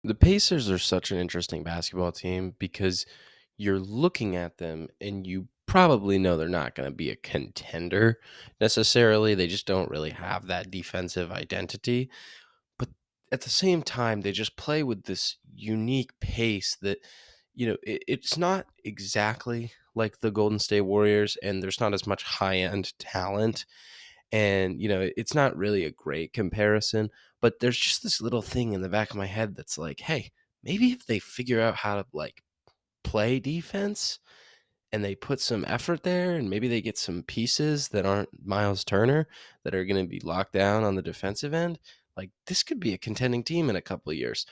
The Pacers are such an interesting basketball team because you're looking at them and you probably know they're not going to be a contender necessarily. They just don't really have that defensive identity. But at the same time, they just play with this unique pace that, it's not exactly like the Golden State Warriors, and there's not as much high end talent. And, it's not really a great comparison, but there's just this little thing in the back of my head that's like, hey, maybe if they figure out how to like play defense and they put some effort there and maybe they get some pieces that aren't Miles Turner that are going to be locked down on the defensive end, like this could be a contending team in a couple of years.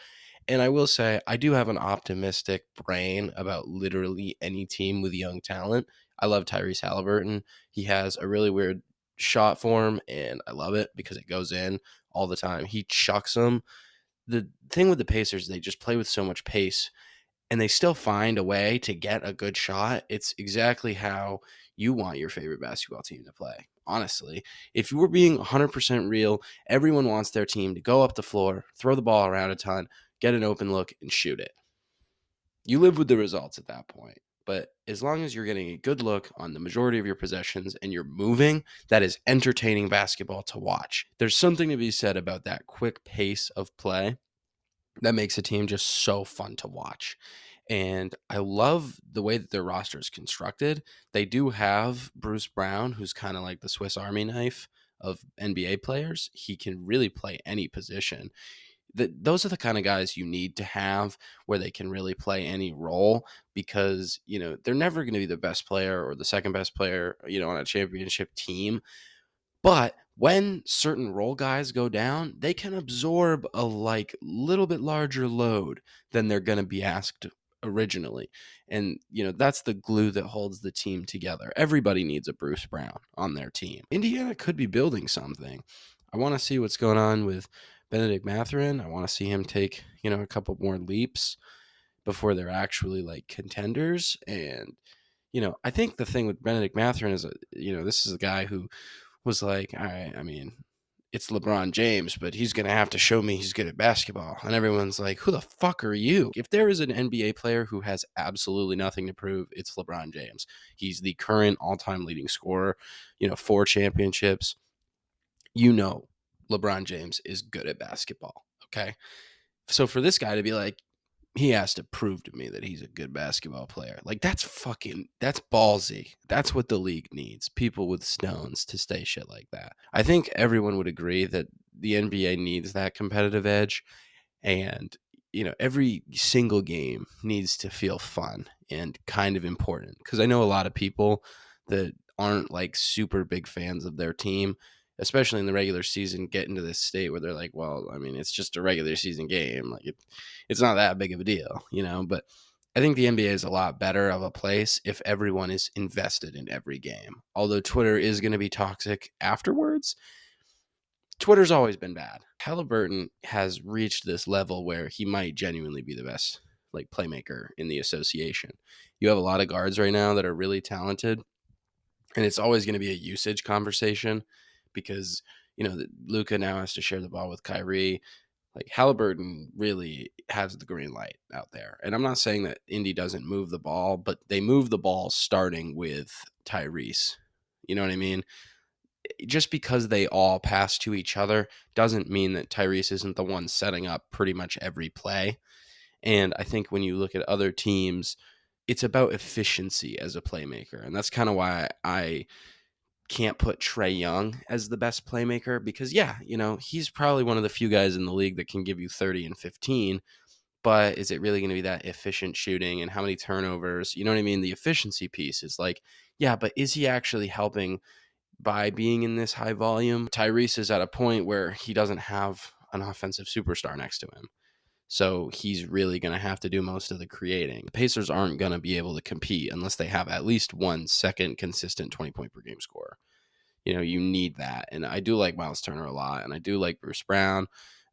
And I will say, I do have an optimistic brain about literally any team with young talent. I love Tyrese Halliburton. He has a really weird shot form, and I love it because it goes in all the time. He chucks them. The thing with the Pacers, they just play with so much pace and they still find a way to get a good shot. It's exactly how you want your favorite basketball team to play. Honestly, if you were being 100% real, everyone wants their team to go up the floor, throw the ball around a ton, get an open look, and shoot it. You live with the results at that point. But as long as you're getting a good look on the majority of your possessions and you're moving, that is entertaining basketball to watch. There's something to be said about that quick pace of play that makes a team just so fun to watch. And I love the way that their roster is constructed. They do have Bruce Brown, who's kind of like the Swiss Army knife of NBA players. He can really play any position. Those are the kind of guys you need to have where they can really play any role because, they're never going to be the best player or the second best player, on a championship team, but when certain role guys go down, they can absorb a like little bit larger load than they're going to be asked originally. And that's the glue that holds the team together. Everybody needs a Bruce Brown on their team. Indiana could be building something. I want to see what's going on with Benedict Mathurin. I want to see him take, a couple more leaps before they're actually like contenders. And I think the thing with Benedict Mathurin is, this is a guy who was like, all right, I mean, it's LeBron James, but he's going to have to show me he's good at basketball. And everyone's like, who the fuck are you? If there is an NBA player who has absolutely nothing to prove, it's LeBron James. He's the current all time leading scorer, 4 championships. You know, LeBron James is good at basketball. Okay. So for this guy to be like, he has to prove to me that he's a good basketball player. Like that's ballsy. That's what the league needs. People with stones to say shit like that. I think everyone would agree that the NBA needs that competitive edge and every single game needs to feel fun and kind of important because I know a lot of people that aren't like super big fans of their team, especially in the regular season, get into this state where they're like, well, I mean, it's just a regular season game, like it's not that big of a deal, but I think the NBA is a lot better of a place if everyone is invested in every game. Although Twitter is going to be toxic afterwards, Twitter's always been bad. Halliburton has reached this level where he might genuinely be the best like playmaker in the association. You have a lot of guards right now that are really talented, and it's always going to be a usage conversation because Luca now has to share the ball with Kyrie. Like Halliburton really has the green light out there, and I'm not saying that Indy doesn't move the ball, but they move the ball starting with Tyrese. You know what I mean? Just because they all pass to each other doesn't mean that Tyrese isn't the one setting up pretty much every play. And I think when you look at other teams, it's about efficiency as a playmaker. And that's kind of why I can't put Trae Young as the best playmaker because, yeah, he's probably one of the few guys in the league that can give you 30 and 15. But is it really going to be that efficient shooting and how many turnovers? You know what I mean? The efficiency piece is like, yeah, but is he actually helping by being in this high volume? Tyrese is at a point where he doesn't have an offensive superstar next to him. So he's really going to have to do most of the creating. The Pacers aren't going to be able to compete unless they have at least 1 second consistent 20-point per game score. You need that. And I do like Miles Turner a lot. And I do like Bruce Brown.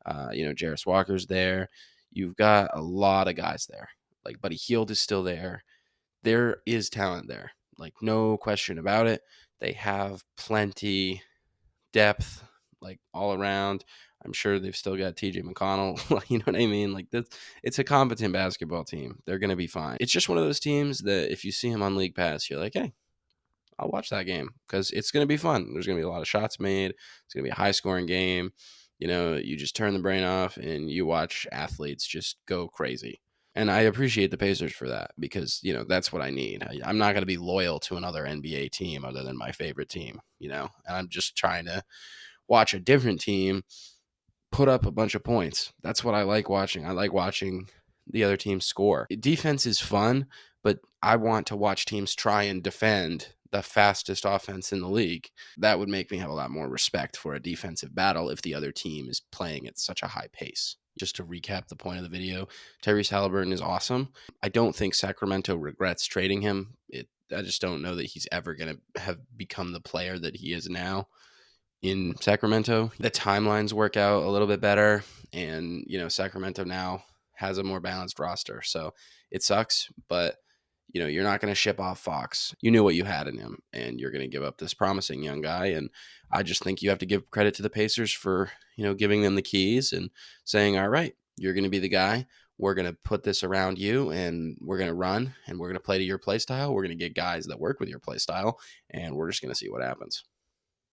Jarris Walker's there. You've got a lot of guys there. Like Buddy Hield is still there. There is talent there. Like, no question about it. They have plenty depth, like all around. I'm sure they've still got TJ McConnell. You know what I mean? Like that's it's a competent basketball team. They're gonna be fine. It's just one of those teams that if you see him on League Pass, you're like, hey, I'll watch that game because it's gonna be fun. There's gonna be a lot of shots made. It's gonna be a high scoring game. You just turn the brain off and you watch athletes just go crazy. And I appreciate the Pacers for that because, that's what I need. I'm not going to be loyal to another NBA team other than my favorite team. And I'm just trying to watch a different team put up a bunch of points. That's what I like watching. I like watching the other team score. Defense is fun, but I want to watch teams try and defend the fastest offense in the league. That would make me have a lot more respect for a defensive battle if the other team is playing at such a high pace. Just to recap the point of the video, Tyrese Halliburton is awesome. I don't think Sacramento regrets trading him. I just don't know that he's ever going to have become the player that he is now in Sacramento. The timelines work out a little bit better, and Sacramento now has a more balanced roster. So it sucks, but you're not going to ship off Fox. You knew what you had in him, and you're going to give up this promising young guy. And I just think you have to give credit to the Pacers for giving them the keys and saying, "All right, you're going to be the guy. We're going to put this around you, and we're going to run, and we're going to play to your play style. We're going to get guys that work with your play style, and we're just going to see what happens."